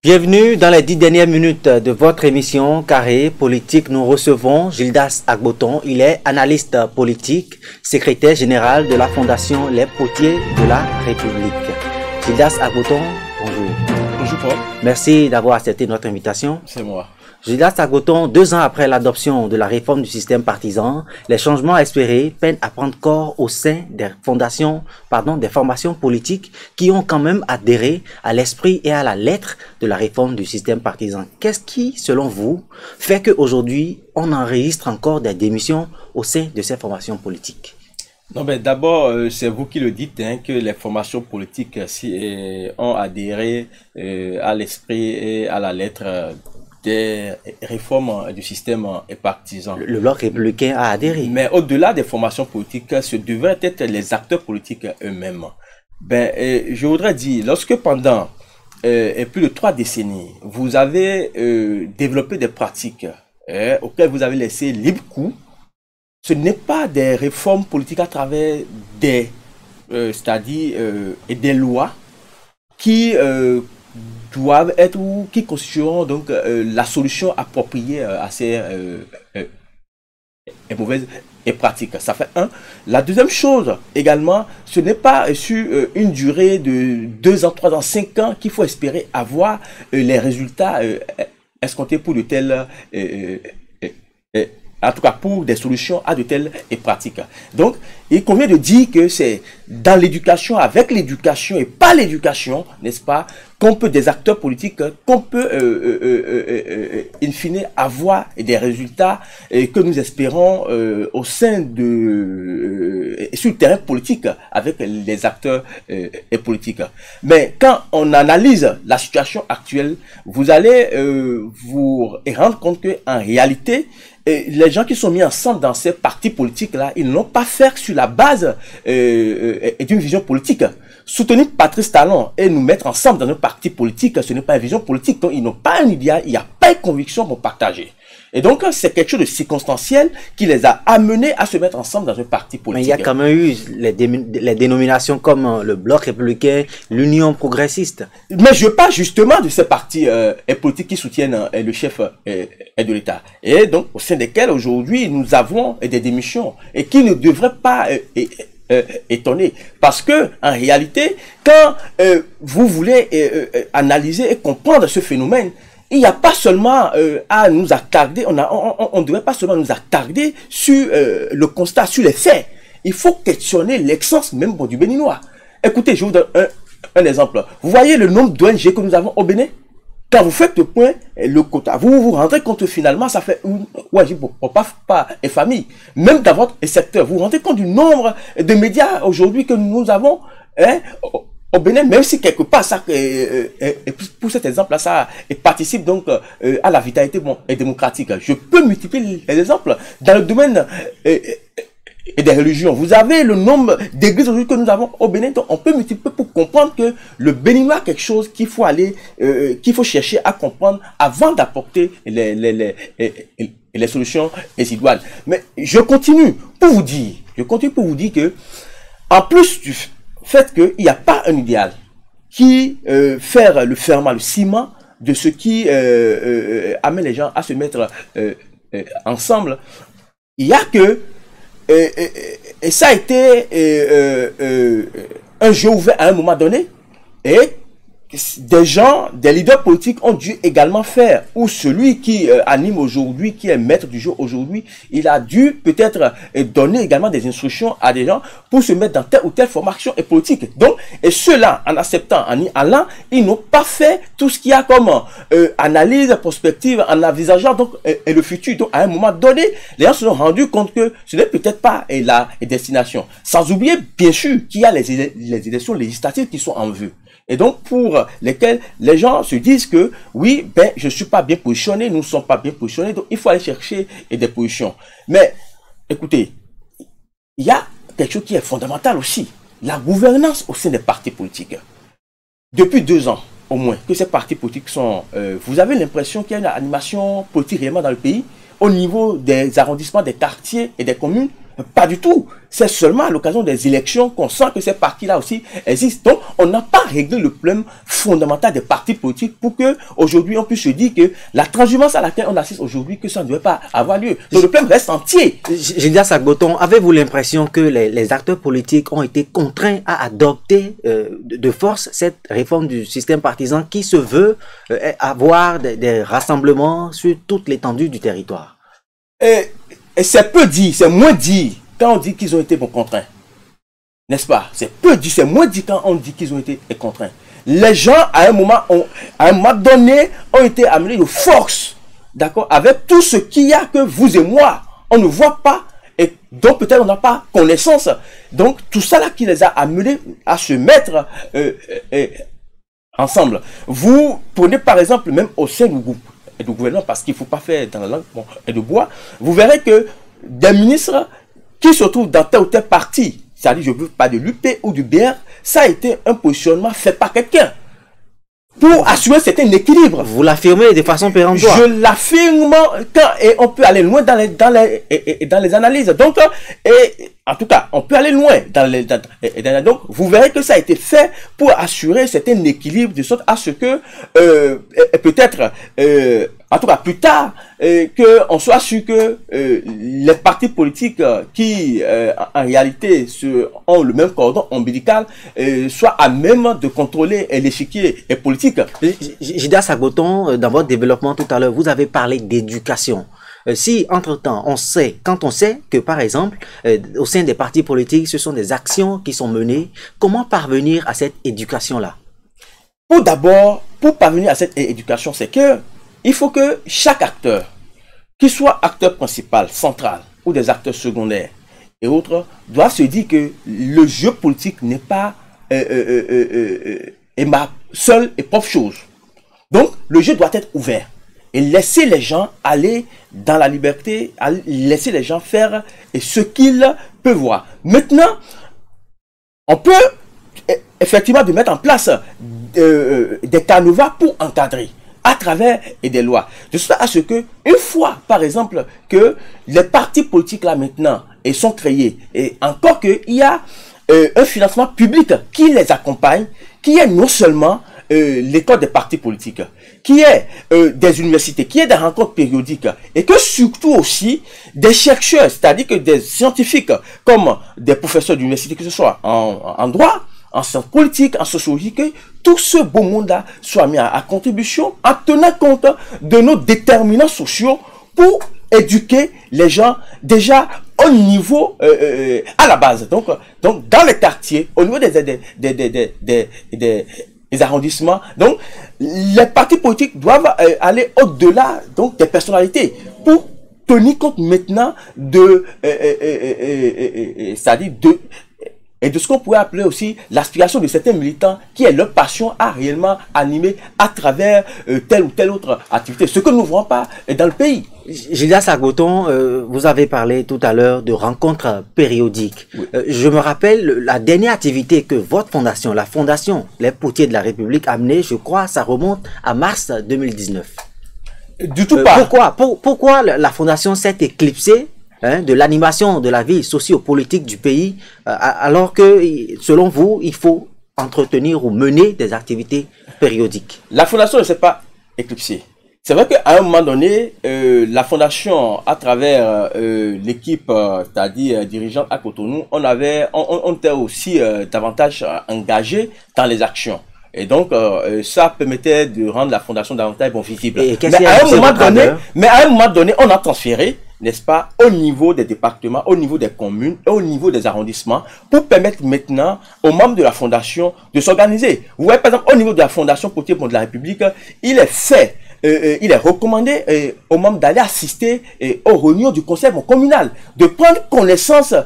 Bienvenue dans les 10 dernières minutes de votre émission Carré Politique. Nous recevons Gildas Agboton. Il est analyste politique, secrétaire général de la Fondation Les Potiers de la République. Gildas Agboton, bonjour. Bonjour Paul. Merci d'avoir accepté notre invitation. C'est moi. Gildas Agboton, 2 ans après l'adoption de la réforme du système partisan, les changements espérés peinent à prendre corps au sein des formations politiques qui ont quand même adhéré à l'esprit et à la lettre de la réforme du système partisan. Qu'est-ce qui, selon vous, fait qu'aujourd'hui, on enregistre encore des démissions au sein de ces formations politiques? Non, ben d'abord, c'est vous qui le dites, que les formations politiques ont adhéré à l'esprit et à la lettre des réformes du système partisan. Le bloc républicain a adhéré. Mais au-delà des formations politiques, ce devraient être les acteurs politiques eux-mêmes. Je voudrais dire, lorsque pendant plus de 3 décennies, vous avez développé des pratiques auxquelles vous avez laissé libre cours, ce n'est pas des réformes politiques à travers des lois qui doivent être ou qui constitueront donc la solution appropriée à ces mauvaises pratiques. Ça fait un. La deuxième chose également, ce n'est pas sur une durée de 2 ans, 3 ans, 5 ans qu'il faut espérer avoir les résultats escomptés pour de telles en tout cas pour des solutions à de telles pratiques. Donc, il convient de dire que c'est dans l'éducation, avec l'éducation et pas l'éducation, n'est-ce pas, qu'on peut, des acteurs politiques, qu'on peut, in fine, avoir des résultats que nous espérons au sein de, sur le terrain politique avec les acteurs politiques. Mais quand on analyse la situation actuelle, vous allez vous rendre compte qu'en réalité, les gens qui sont mis ensemble dans ces partis politiques-là, ils n'ont pas fait sur la base d'une vision politique. Soutenir Patrice Talon et nous mettre ensemble dans un parti politique, ce n'est pas une vision politique. Donc, ils n'ont pas un idéal, il n'y a pas une conviction pour partager. Et donc, c'est quelque chose de circonstanciel qui les a amenés à se mettre ensemble dans un parti politique. Mais il y a quand même eu les dénominations comme le Bloc républicain, l'Union progressiste. Mais je parle justement de ces partis politiques qui soutiennent le chef de l'État. Et donc, au sein desquels aujourd'hui, nous avons des démissions et qui ne devraient pas étonner. Parce que, en réalité, quand vous voulez analyser et comprendre ce phénomène, il n'y a pas seulement à nous attarder, on ne devrait pas seulement nous attarder sur le constat, sur les faits. Il faut questionner l'essence même du Béninois. Écoutez, je vous donne un exemple. Vous voyez le nombre d'ONG que nous avons au Bénin? Quand vous faites le point, le quota, vous vous rendrez compte que finalement, ça fait une ONG pour pas et famille. Même dans votre secteur, vous vous rendez compte du nombre de médias aujourd'hui que nous avons au Bénin, même si quelque part, ça, pour cet exemple-là, ça participe donc à la vitalité démocratique. Je peux multiplier les exemples dans le domaine et des religions. Vous avez le nombre d'églises aujourd'hui que nous avons au Bénin, donc on peut multiplier pour comprendre que le Béninois a quelque chose qu'il faut aller, qu'il faut chercher à comprendre avant d'apporter les solutions idoines. Mais je continue pour vous dire que, en plus du fait qu'il n'y a pas un idéal qui faire le ferment, le ciment de ce qui amène les gens à se mettre ensemble, il y a que et ça a été un jeu ouvert à un moment donné, et des gens, des leaders politiques ont dû également faire, ou celui qui anime aujourd'hui, qui est maître du jeu aujourd'hui, il a dû peut-être donner également des instructions à des gens pour se mettre dans telle ou telle formation et politique. Donc, et ceux-là, en acceptant, en y allant, ils n'ont pas fait tout ce qu'il y a comme analyse, prospective, en envisageant donc le futur. Donc, à un moment donné, les gens se sont rendus compte que ce n'est peut-être pas la destination. Sans oublier, bien sûr, qu'il y a les élections législatives qui sont en vue. Et donc, pour lesquels les gens se disent que, oui, je ne suis pas bien positionné, nous ne sommes pas bien positionnés, donc il faut aller chercher des positions. Mais, écoutez, il y a quelque chose qui est fondamental aussi, la gouvernance au sein des partis politiques. Depuis 2 ans, au moins, que ces partis politiques sont... vous avez l'impression qu'il y a une animation politique réellement dans le pays, au niveau des arrondissements, des quartiers et des communes. Pas du tout. C'est seulement à l'occasion des élections qu'on sent que ces partis-là aussi existent. Donc, on n'a pas réglé le problème fondamental des partis politiques pour que aujourd'hui on puisse se dire que la transhumance à laquelle on assiste aujourd'hui, que ça ne devait pas avoir lieu. Donc, le problème reste entier. Gildas Agboton, avez-vous l'impression que les acteurs politiques ont été contraints à adopter de force cette réforme du système partisan qui se veut avoir des rassemblements sur toute l'étendue du territoire? Et c'est peu dit, c'est moins dit quand on dit qu'ils ont été contraints. N'est-ce pas? C'est peu dit, c'est moins dit quand on dit qu'ils ont été contraints. Les gens, à un moment donné, ont été amenés de force, d'accord, avec tout ce qu'il y a que vous et moi, on ne voit pas, et donc peut-être on n'a pas connaissance. Donc tout ça là qui les a amenés à se mettre ensemble. Vous prenez par exemple, même au sein du groupe et du gouvernement, parce qu'il ne faut pas faire dans la langue et de bois, vous verrez que des ministres qui se trouvent dans tel ou tel parti, c'est-à-dire je ne veux pas de l'UP ou du BR, ça a été un positionnement fait par quelqu'un pour assurer certain équilibre. Vous l'affirmez de façon péremptoire. Je l'affirme et on peut aller loin dans les analyses. Donc, en tout cas, on peut aller loin donc, vous verrez que ça a été fait pour assurer certain équilibre de sorte à ce que peut-être en tout cas plus tard, qu'on soit sûr que les partis politiques qui en réalité ont le même cordon ombilical soient à même de contrôler l'échiquier politique. Gildas Agboton, dans votre développement tout à l'heure, vous avez parlé d'éducation. Si, entre-temps, quand on sait que, par exemple, au sein des partis politiques, ce sont des actions qui sont menées, comment parvenir à cette éducation-là? Pour parvenir à cette éducation, c'est que il faut que chaque acteur, qu'il soit acteur principal, central, ou des acteurs secondaires et autres, doivent se dire que le jeu politique n'est pas ma seule et propre chose. Donc, le jeu doit être ouvert. Et laisser les gens aller dans la liberté, laisser les gens faire ce qu'ils peuvent voir. Maintenant, on peut effectivement mettre en place des canevas pour encadrer à travers des lois. De sorte à ce que, une fois, par exemple, que les partis politiques là maintenant sont créés, et encore qu'il y a un financement public qui les accompagne, qui est non seulement l'école des partis politiques, qui est des universités, qui est des rencontres périodiques, et que surtout aussi des chercheurs, c'est-à-dire que des scientifiques, comme des professeurs d'université, que ce soit en droit, en sciences politiques, en sociologie, que tout ce beau monde-là soit mis à contribution en tenant compte de nos déterminants sociaux pour éduquer les gens déjà au niveau, à la base. Donc dans les quartiers, au niveau des arrondissements. Donc, les partis politiques doivent aller au-delà donc des personnalités pour tenir compte maintenant de, c'est-à-dire de ce qu'on pourrait appeler aussi l'aspiration de certains militants qui est leur passion à réellement animer à travers telle ou telle autre activité. Ce que nous ne voyons pas dans le pays. Gildas Agboton, vous avez parlé tout à l'heure de rencontres périodiques. Oui. Je me rappelle la dernière activité que votre fondation, la fondation Les Potiers de la République a menée, je crois, ça remonte à mars 2019. Du tout pas. Pourquoi la fondation s'est éclipsée de l'animation de la vie socio-politique du pays, alors que, selon vous, il faut entretenir ou mener des activités périodiques? La fondation ne s'est pas éclipsée. C'est vrai qu'à un moment donné, la fondation, à travers l'équipe, c'est-à-dire dirigeante à Cotonou, on était aussi davantage engagé dans les actions. Et donc, ça permettait de rendre la fondation davantage visible. Mais à un moment donné, on a transféré, n'est-ce pas, au niveau des départements, au niveau des communes, et au niveau des arrondissements, pour permettre maintenant aux membres de la fondation de s'organiser. Vous voyez, par exemple, au niveau de la fondation Potiers de la République, il est recommandé aux membres d'aller assister aux réunions du conseil communal, de prendre connaissance, en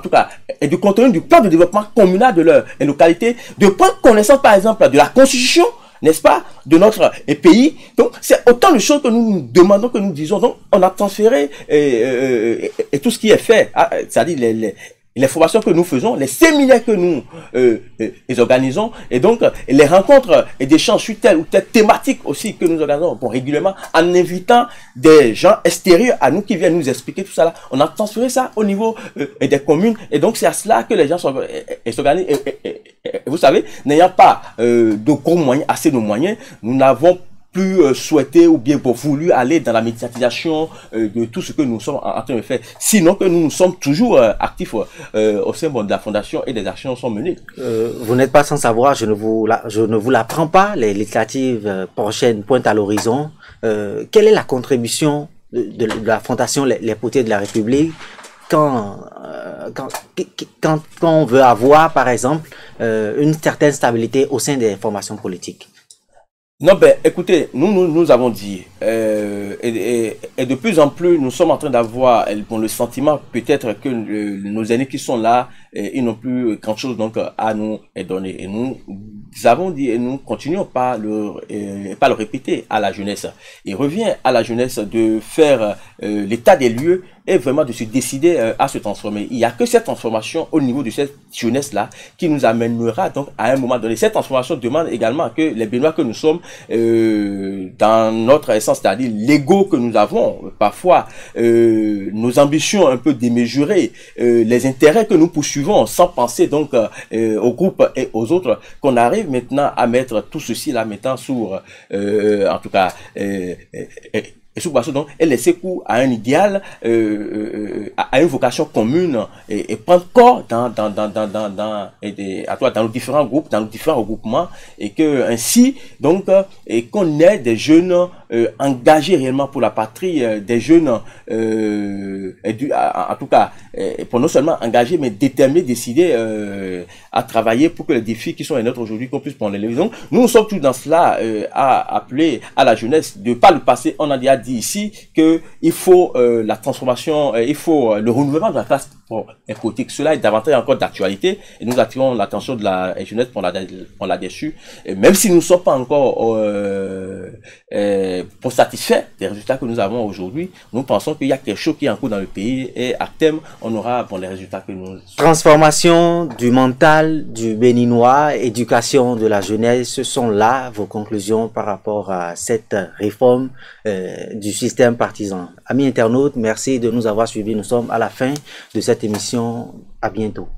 tout cas, du contenu du plan de développement communal de leur localité, de prendre connaissance, par exemple, de la constitution, n'est-ce pas, de notre pays. Donc, c'est autant de choses que nous demandons, que nous disons. Donc, on a transféré et tout ce qui est fait, c'est-à-dire les formations que nous faisons, les séminaires que nous les organisons, et donc les rencontres et des échanges sur telle ou telle thématique aussi que nous organisons régulièrement, en invitant des gens extérieurs à nous qui viennent nous expliquer tout ça là. On a transféré ça au niveau des communes, et donc c'est à cela que les gens s'organisent. Et vous savez, n'ayant pas de gros moyens, assez de moyens, nous n'avons plus souhaité ou bien pour voulu aller dans la médiatisation de tout ce que nous sommes en train de faire. Sinon que nous sommes toujours actifs au sein de la fondation, et des actions sont menées. Vous n'êtes pas sans savoir, je ne vous l'apprends pas, les législatives prochaines pointent à l'horizon. Quelle est la contribution de la fondation Les Potiers de la République quand on veut avoir, par exemple, une certaine stabilité au sein des formations politiques? Non, ben, écoutez, nous avons dit, et de plus en plus, nous sommes en train d'avoir le sentiment peut-être que nos aînés qui sont là, ils n'ont plus grand chose donc à nous donner. Et nous avons dit, et nous continuons pas le répéter à la jeunesse. Il revient à la jeunesse de faire l'état des lieux et vraiment de se décider à se transformer. Il n'y a que cette transformation au niveau de cette jeunesse-là qui nous amènera donc à un moment donné. Cette transformation demande également que les Béninois que nous sommes, dans notre essence, c'est-à-dire l'ego que nous avons, parfois nos ambitions un peu démesurées, les intérêts que nous poursuivons sans penser donc au groupe et aux autres, qu'on arrive maintenant à mettre tout ceci là maintenant sur, en tout cas, et sous donc, et laisser cours à un idéal, à une vocation commune, et prendre corps dans nos différents groupes, dans nos différents regroupements, et que ainsi, donc, et qu'on ait des jeunes engagés réellement pour la patrie, des jeunes, en tout cas, pour non seulement engagés, mais déterminés, décidés à travailler pour que les défis qui sont les nôtres aujourd'hui, qu'on puisse prendre les leçons. Nous sommes tous dans cela, à appeler à la jeunesse de pas le passer. On a déjà dit ici que il faut la transformation, il faut le renouvellement de la classe politique. Cela est davantage encore d'actualité, et nous attirons l'attention de la jeunesse pour là-dessus. Même si nous ne sommes pas encore pour satisfaire des résultats que nous avons aujourd'hui, nous pensons qu'il y a quelque chose qui est en cours dans le pays, et à terme, on aura les résultats que nous... Transformation du mental du Béninois, éducation de la jeunesse, ce sont là vos conclusions par rapport à cette réforme du système partisan. Amis internautes, merci de nous avoir suivis. Nous sommes à la fin de cette émission. À bientôt.